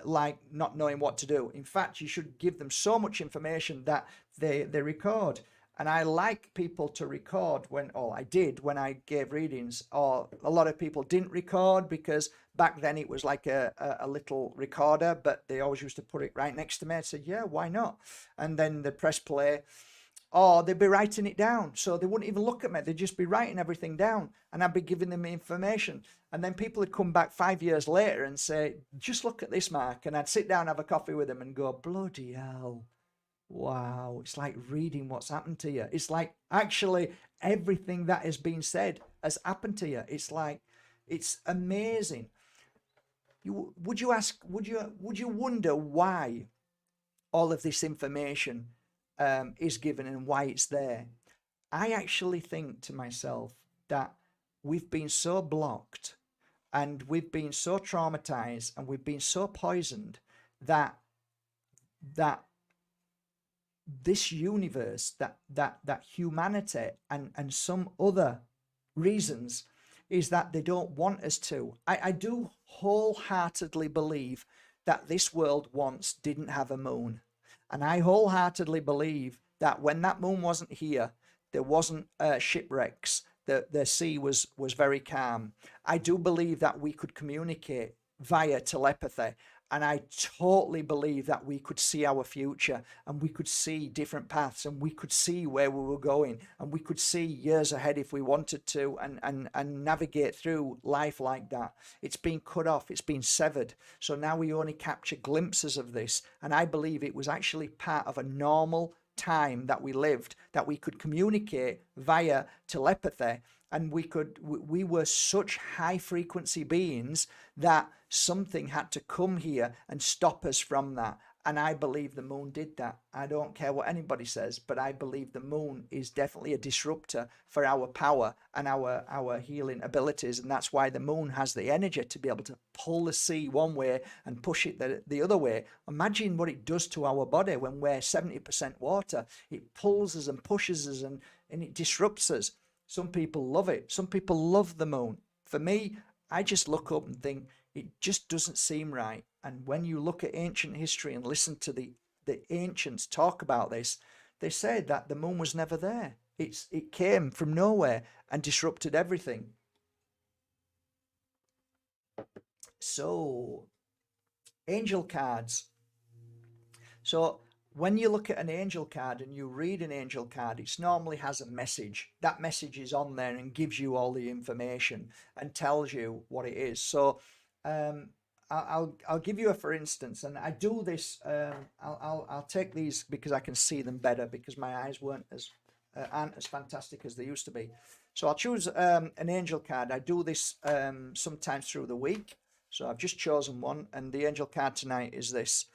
like not knowing what to do. In fact, you should give them so much information that they record. And I like people to record I did when I gave readings, or a lot of people didn't record because back then it was like a little recorder, but they always used to put it right next to me. I said, yeah, why not? And then they press play, or they'd be writing it down. So they wouldn't even look at me. They'd just be writing everything down, and I'd be giving them information. And then people would come back 5 years later and say, just look at this, Mark. And I'd sit down, have a coffee with them and go, bloody hell. Wow. It's like reading what's happened to you. It's like actually everything that has been said has happened to you. It's like, it's amazing. Would you wonder why all of this information is given and why it's there? I actually think to myself that we've been so blocked and we've been so traumatized and we've been so poisoned that that this universe, that humanity and some other reasons is that they don't want us to. I do wholeheartedly believe that this world once didn't have a moon. And I wholeheartedly believe that when that moon wasn't here, there wasn't shipwrecks. The sea was very calm. I do believe that we could communicate via telepathy. And I totally believe that we could see our future and we could see different paths and we could see where we were going and we could see years ahead if we wanted to and navigate through life like that. It's been cut off, it's been severed. So now we only capture glimpses of this. And I believe it was actually part of a normal time that we lived, that we could communicate via telepathy, and we were such high frequency beings that something had to come here and stop us from that. And I believe the moon did that. I don't care what anybody says, but I believe the moon is definitely a disruptor for our power and our healing abilities. And that's why the moon has the energy to be able to pull the sea one way and push it the other way. Imagine what it does to our body when we're 70% water. It pulls us and pushes us and it disrupts us. Some people love it. Some people love the moon. For me, I just look up and think it just doesn't seem right. And when you look at ancient history and listen to the ancients talk about this, they said that the moon was never there. It came from nowhere and disrupted everything. So, angel cards. So when you look at an angel card and you read an angel card, it normally has a message. That message is on there and gives you all the information and tells you what it is. So um, I'll give you a for instance, and I do this. I'll take these because I can see them better because my eyes aren't as fantastic as they used to be. So I'll choose an angel card. I do this sometimes through the week. So I've just chosen one, and the angel card tonight is this.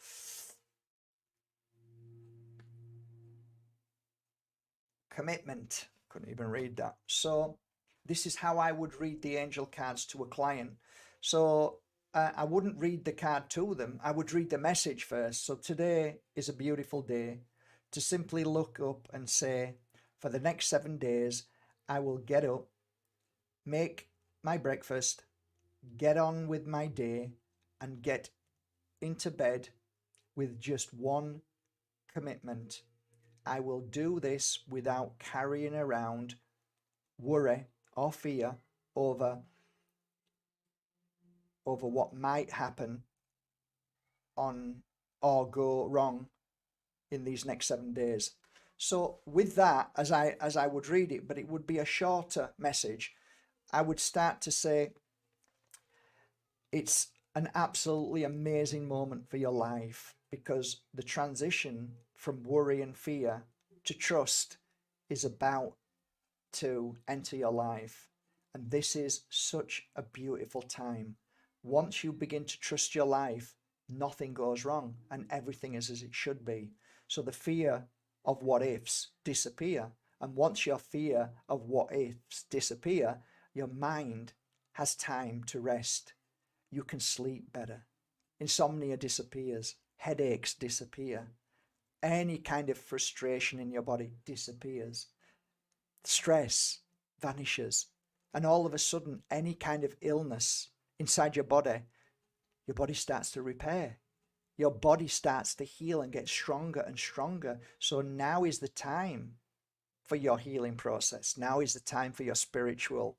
Commitment. Couldn't even read that. So this is how I would read the angel cards to a client. So I wouldn't read the card to them. I would read the message first. So today is a beautiful day to simply look up and say, for the next 7 days, I will get up, make my breakfast, get on with my day, and get into bed with just one commitment. I will do this without carrying around worry or fear over over what might happen on or go wrong in these next 7 days. So with that, as I would read it, but it would be a shorter message, I would start to say it's an absolutely amazing moment for your life, because the transition from worry and fear to trust is about to enter your life. And this is such a beautiful time. Once you begin to trust your life, nothing goes wrong and everything is as it should be. So the fear of what ifs disappear. And once your fear of what ifs disappear, your mind has time to rest. You can sleep better. Insomnia disappears. Headaches disappear. Any kind of frustration in your body disappears. Stress vanishes. And all of a sudden, any kind of illness inside your body starts to repair. Your body starts to heal and get stronger and stronger. So now is the time for your healing process. Now is the time for your spiritual.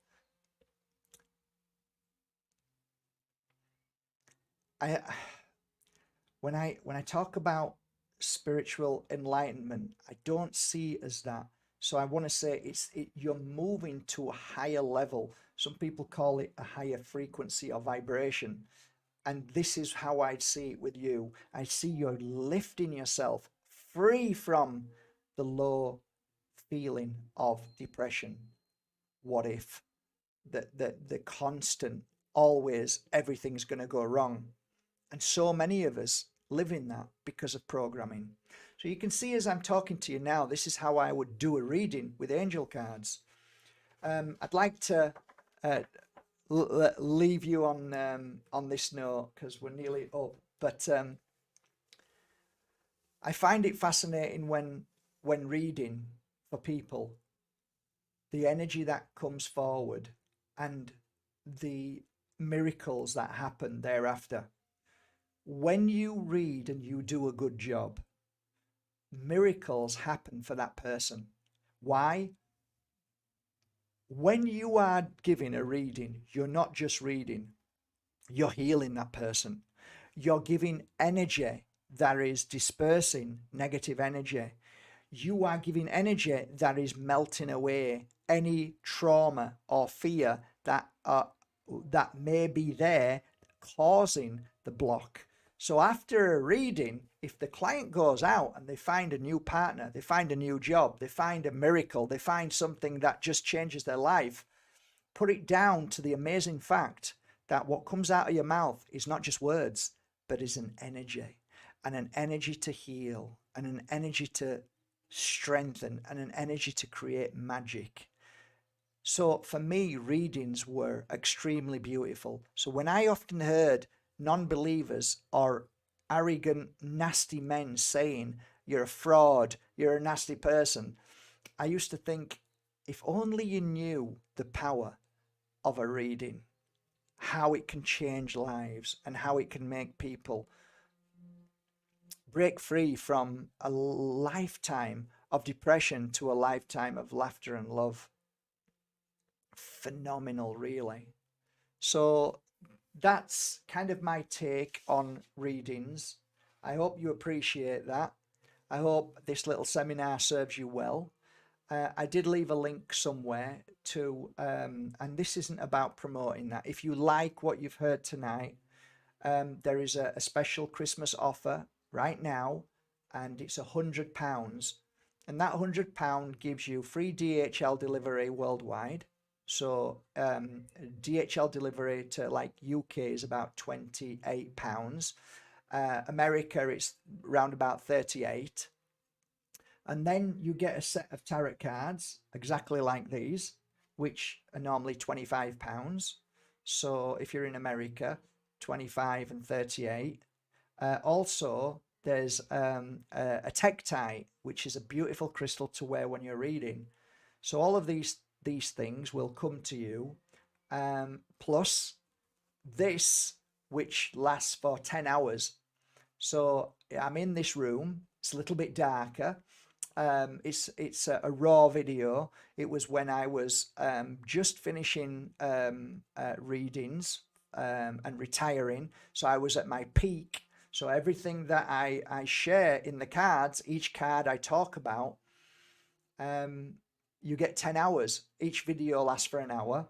I when I talk about spiritual enlightenment, I don't see it as that. So I want to say you're moving to a higher level. Some people call it a higher frequency or vibration. And this is how I'd see it with you. I see you're lifting yourself free from the low feeling of depression. What if? The constant, always everything's going to go wrong. And so many of us live in that because of programming. So you can see as I'm talking to you now, this is how I would do a reading with angel cards. I'd like to leave you on this note because we're nearly up. But I find it fascinating when reading for people, the energy that comes forward and the miracles that happen thereafter. When you read and you do a good job, miracles happen for that person. Why? When you are giving a reading, you're not just reading, you're healing that person. You're giving energy that is dispersing negative energy. You are giving energy that is melting away any trauma or fear that may be there causing the block. So after a reading, if the client goes out and they find a new partner, they find a new job, they find a miracle, they find something that just changes their life, put it down to the amazing fact that what comes out of your mouth is not just words, but is an energy, and an energy to heal, and an energy to strengthen, and an energy to create magic. So for me, readings were extremely beautiful. So when I often heard non-believers or arrogant, nasty men saying, you're a fraud, you're a nasty person, I used to think, if only you knew the power of a reading, how it can change lives and how it can make people break free from a lifetime of depression to a lifetime of laughter and love. Phenomenal, really. So that's kind of my take on readings. I hope you appreciate that. I hope this little seminar serves you well. I did leave a link somewhere to, and this isn't about promoting that. If you like what you've heard tonight, there is a special Christmas offer right now, and it's £100. And that £100 gives you free DHL delivery worldwide. So DHL delivery to like UK is about £28. America it's around about 38. And then you get a set of tarot cards exactly like these, which are normally £25. So if you're in America, 25 and 38. Also, there's a tektite, which is a beautiful crystal to wear when you're reading. So all of these things will come to you. Plus this, which lasts for 10 hours. So I'm in this room. It's a little bit darker. It's a raw video. It was when I was just finishing readings and retiring. So I was at my peak. So everything that I share in the cards, each card I talk about, um, you get 10 hours. Each video lasts for an hour.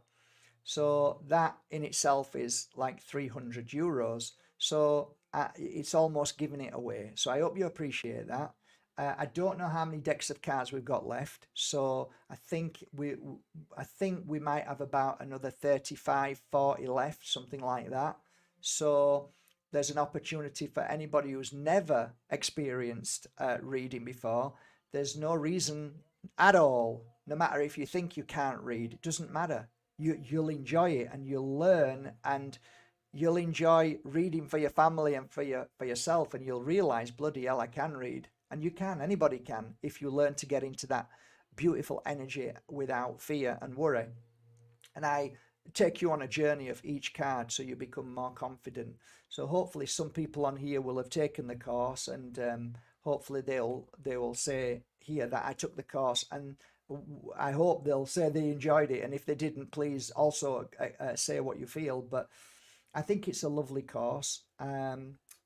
So that in itself is like €300. So it's almost giving it away. So I hope you appreciate that. I don't know how many decks of cards we've got left. So I think we might have about another 35, 40 left, something like that. So there's an opportunity for anybody who's never experienced reading before. There's no reason at all, no matter if you think you can't read, it doesn't matter. You'll enjoy it and you'll learn, and you'll enjoy reading for your family and for yourself, and you'll realize, bloody hell, I can read. And you can, anybody can, if you learn to get into that beautiful energy without fear and worry. And I take you on a journey of each card so you become more confident. So hopefully some people on here will have taken the course, and hopefully they will say here that I took the course, and I hope they'll say they enjoyed it. And if they didn't, please also say what you feel. But I think it's a lovely course.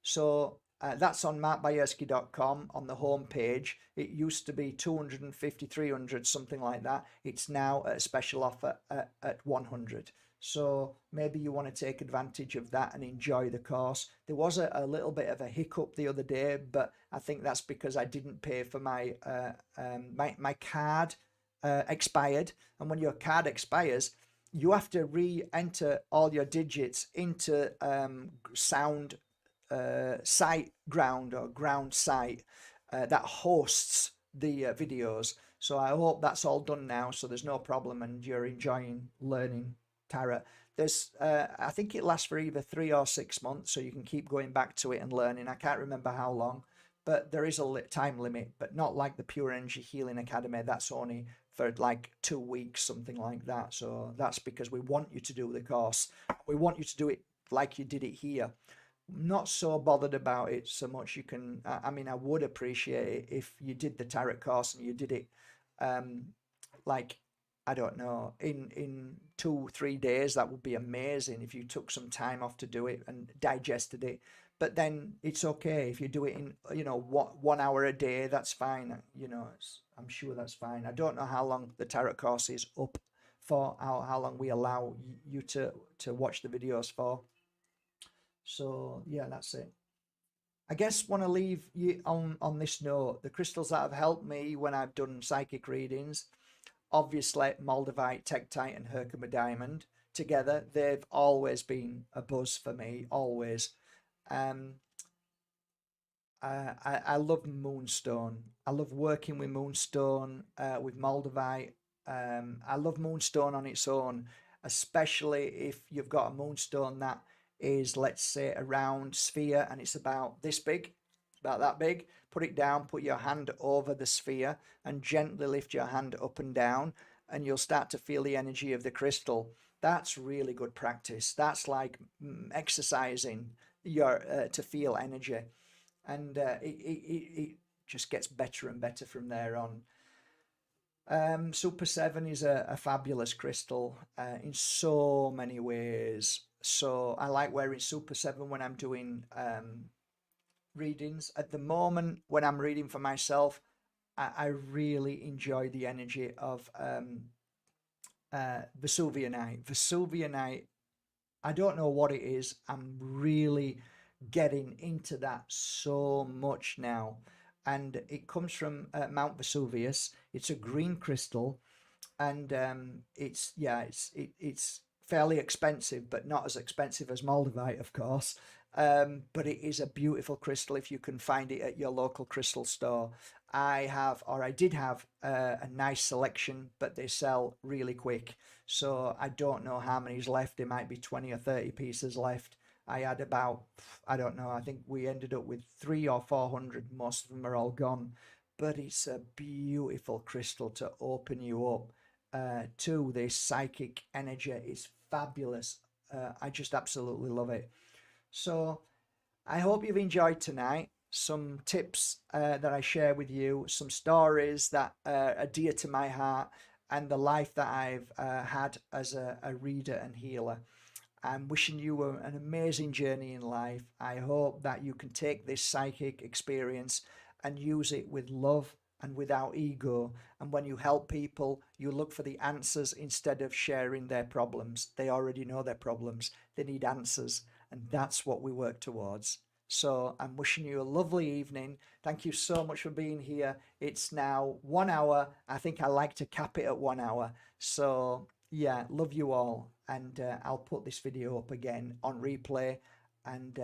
So that's on markbajerski.com on the home page. It used to be 250, 300, something like that. It's now at a special offer at 100. So maybe you want to take advantage of that and enjoy the course. There was a little bit of a hiccup the other day, but I think that's because I didn't pay for my card expired. And when your card expires, you have to re-enter all your digits into sound site ground or ground site that hosts the videos. So I hope that's all done now, so there's no problem and you're enjoying learning tarot. There's I think it lasts for either 3 or 6 months, so you can keep going back to it and learning. I can't remember how long, but there is a time limit, but not like the Pure Energy Healing Academy. That's only for like 2 weeks, something like that. So that's because we want you to do the course. We want you to do it like you did it here. Not so bothered about it so much. You can, I mean, I would appreciate it if you did the tarot course and you did it like, I don't know, in 2-3 days. That would be amazing if you took some time off to do it and digested it. But then it's okay if you do it in, 1 hour a day. That's fine. I'm sure that's fine. I don't know how long the tarot course is up for, how long we allow you to watch the videos for. So yeah, that's it. I guess want to leave you on this note. The crystals that have helped me when I've done psychic readings, obviously Moldavite, Tektite, and Herkimer Diamond together. They've always been a buzz for me, always. Um, I love Moonstone. I love working with Moonstone, with Moldavite. I love Moonstone on its own, especially if you've got a Moonstone that is, let's say, a round sphere and it's about this big, about that big. Put it down, put your hand over the sphere and gently lift your hand up and down, and you'll start to feel the energy of the crystal. That's really good practice. That's like exercising your to feel energy, and it just gets better and better from there on. Super 7 is a fabulous crystal in so many ways. So I like wearing Super 7 when I'm doing readings. At the moment, when I'm reading for myself, I really enjoy the energy of Vesuvianite. Vesuvianite, I don't know what it is. I'm really getting into that so much now. And it comes from Mount Vesuvius. It's a green crystal, and it's fairly expensive, but not as expensive as Moldavite, of course. But it is a beautiful crystal if you can find it at your local crystal store. I did have a nice selection, but they sell really quick. So I don't know how many's left. There might be 20 or 30 pieces left. I had about, I don't know, I think we ended up with 300 or 400. Most of them are all gone. But it's a beautiful crystal to open you up to this psychic energy. It's fabulous. I just absolutely love it. So I hope you've enjoyed tonight. Some tips that I share with you, some stories that are dear to my heart, and the life that I've had as a reader and healer. I'm wishing you an amazing journey in life. I hope that you can take this psychic experience and use it with love and without ego. And when you help people, you look for the answers instead of sharing their problems. They already know their problems, they need answers. And that's what we work towards. So I'm wishing you a lovely evening. Thank you so much for being here. It's now 1 hour. I think I like to cap it at 1 hour. So yeah, love you all. And I'll put this video up again on replay. And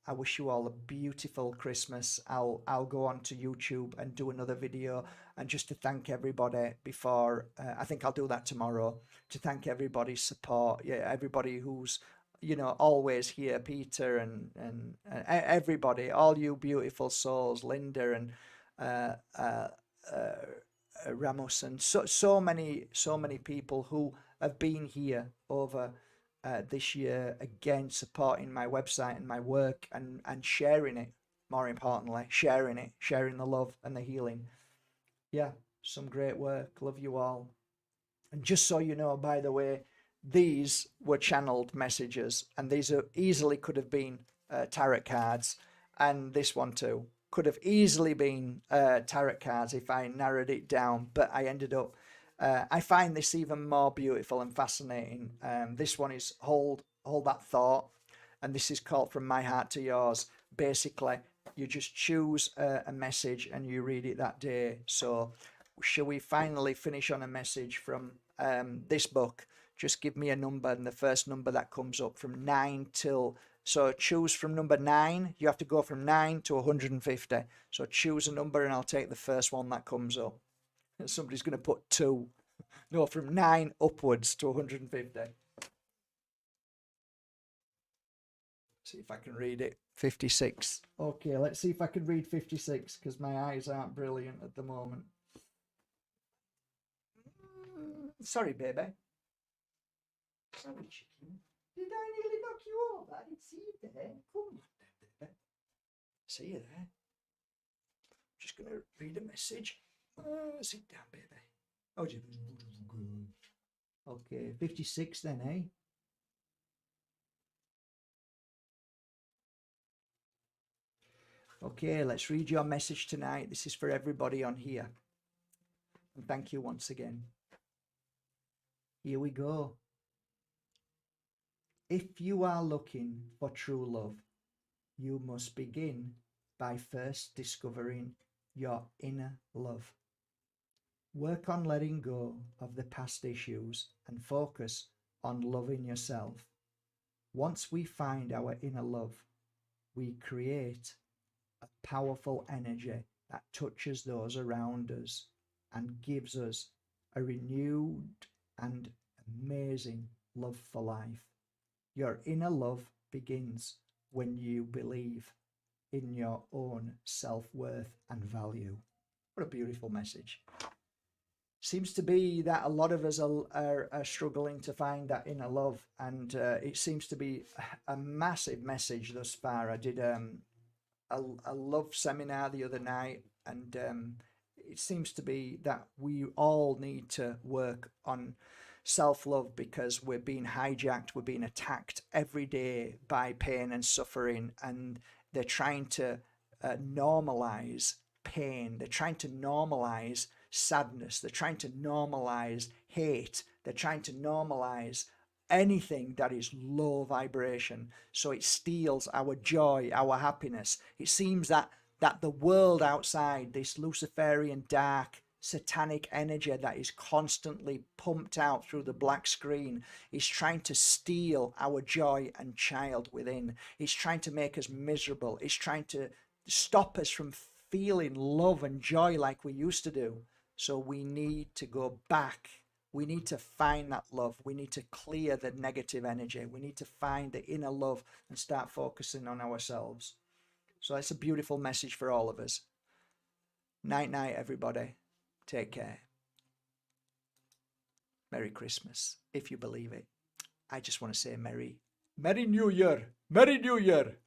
I wish you all a beautiful Christmas. I'll go on to YouTube and do another video, and just to thank everybody before I think I'll do that tomorrow, to thank everybody's support. Yeah, everybody who's always here, Peter and everybody, all you beautiful souls, Linda and uh, uh, uh, Ramos, and so many people who have been here over this year, again supporting my website and my work, and sharing it. More importantly, sharing the love and the healing. Yeah, some great work. Love you all. And just so you know, by the way, these were channeled messages, and these are easily could have been tarot cards, and this one too could have easily been tarot cards if I narrowed it down, but I ended up I find this even more beautiful and fascinating. This one is hold that thought, and this is called From My Heart to Yours. Basically, you just choose a message and you read it that day. So shall we finally finish on a message from this book? Just give me a number, and the first number that comes up from 9 till, so choose from number 9. You have to go from 9 to 150. So choose a number and I'll take the first one that comes up. Somebody's going to put 2. No, from 9 upwards to 150. See if I can read it. 56. Okay, let's see if I can read 56, because my eyes aren't brilliant at the moment. Sorry, baby. Sorry, chicken. Did I nearly knock you over? I didn't see you there. Come on, baby. See you there. Just going to read a message. Sit down, baby. Oh, okay, 56 then, eh? Okay, let's read your message tonight. This is for everybody on here. And thank you once again. Here we go. If you are looking for true love, you must begin by first discovering your inner love. Work on letting go of the past issues and focus on loving yourself. Once we find our inner love, we create a powerful energy that touches those around us and gives us a renewed and amazing love for life. Your inner love begins when you believe in your own self-worth and value. What a beautiful message. Seems to be that a lot of us are struggling to find that inner love, and it seems to be a massive message thus far. I did a love seminar the other night, and it seems to be that we all need to work on self-love, because we're being hijacked, we're being attacked every day by pain and suffering, and they're trying to normalize pain, they're trying to normalize sadness, they're trying to normalize hate, they're trying to normalize anything that is low vibration. So it steals our joy, our happiness. It seems that the world outside, this Luciferian dark satanic energy that is constantly pumped out through the black screen, is trying to steal our joy and child within. It's trying to make us miserable. It's trying to stop us from feeling love and joy like we used to do. So we need to go back. We need to find that love. We need to clear the negative energy. We need to find the inner love and start focusing on ourselves. So that's a beautiful message for all of us. Night, night, everybody. Take care. Merry Christmas, if you believe it. I just want to say Merry New Year. Merry New Year.